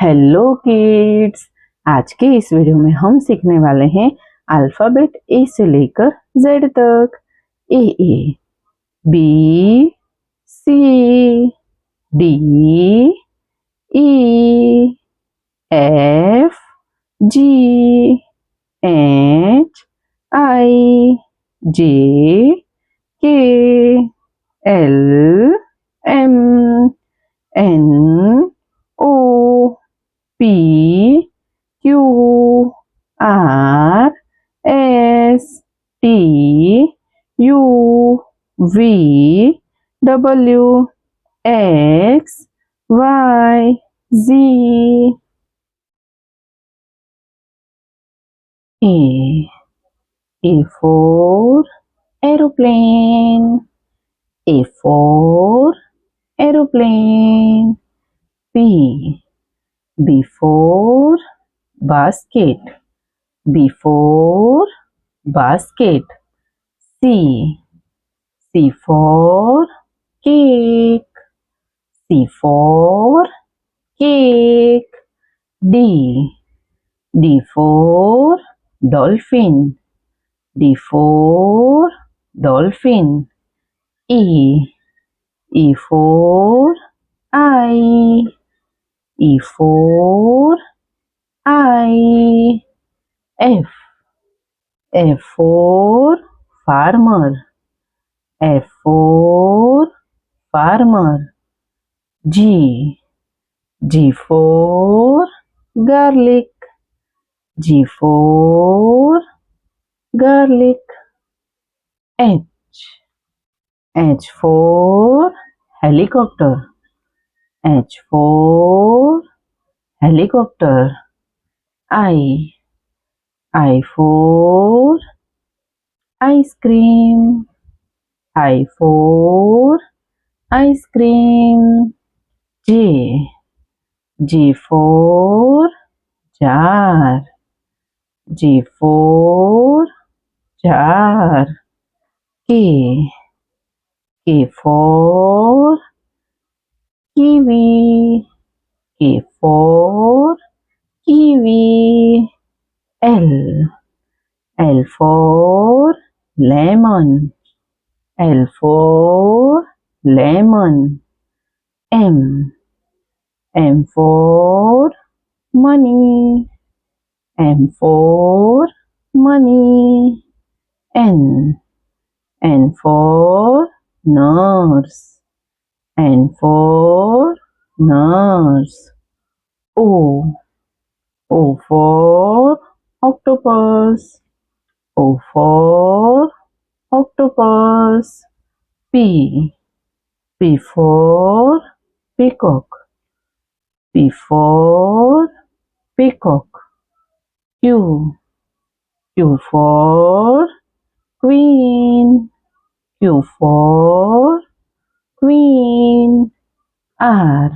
Hello kids. आज के इस वीडियो में हम सीखने वाले हैं अल्फ़ाबेट ए से लेकर जेड तक। A B C D E F G H I J K L M N O P Q R S T U V W X Y Z. A for aeroplane. A for aeroplane. B for basket. B for basket. C for cake. C for cake. D for dolphin. D for dolphin. E for eye. E for eye. F for farmer. F for farmer. G for garlic. G for garlic. H for helicopter. H for helicopter. I for ice cream. I for ice cream. J for jar. J for jar. K for kiwi. K for kiwi. L for lemon. L for lemon. M for money. M for money. N for nurse. N for nurse. O for octopus. O for octopus. P for peacock. P for peacock. Q for queen. Q for queen. R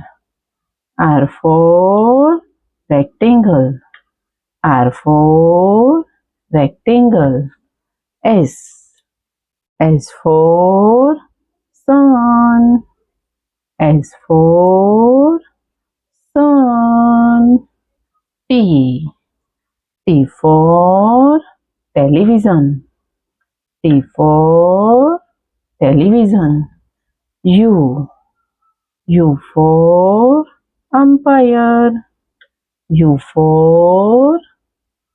for rectangle. R for rectangle. S for sun. S for sun. T for television. T for television. U for umpire. U for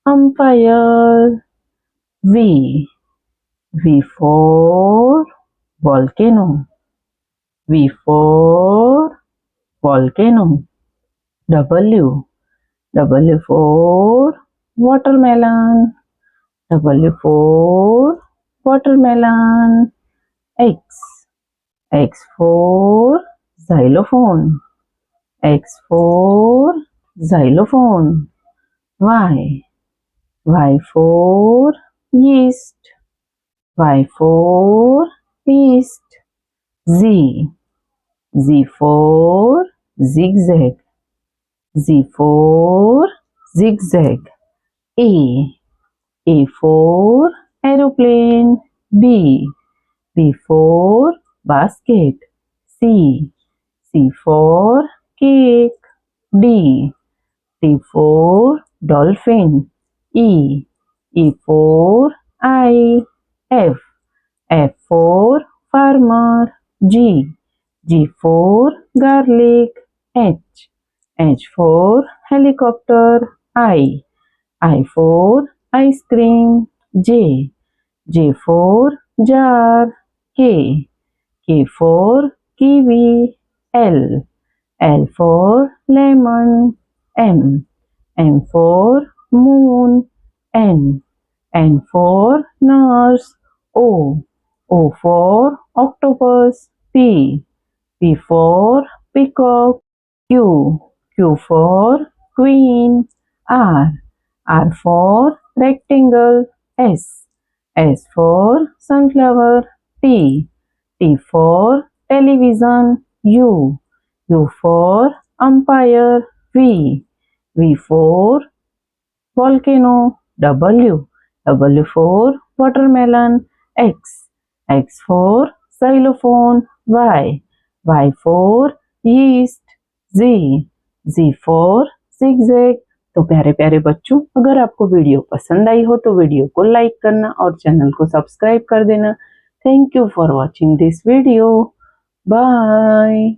umpire. V for volcano. V for volcano. W for watermelon. W for watermelon. X for xylophone. X for xylophone. Y for yeast. Y for yeast. Z for zigzag. Z for zigzag. A for aeroplane. B for basket. C for cake. D for dolphin. E for eye. F for farmer. G for garlic. H for helicopter. I for ice cream. J for jar. K for kiwi. L for lemon. M for moon. N for nurse. O for octopus. P for peacock. Q for queen. R for rectangle. S for sunflower. T for television. U for umpire. V for volcano. W for watermelon. X for xylophone. Y for yeast. Z for zigzag। तो प्यारे प्यारे बच्चों, अगर आपको video पसंद आई हो तो video को लाइक करना और चैनल को सब्सक्राइब कर देना। Thank you for watching this video. Bye.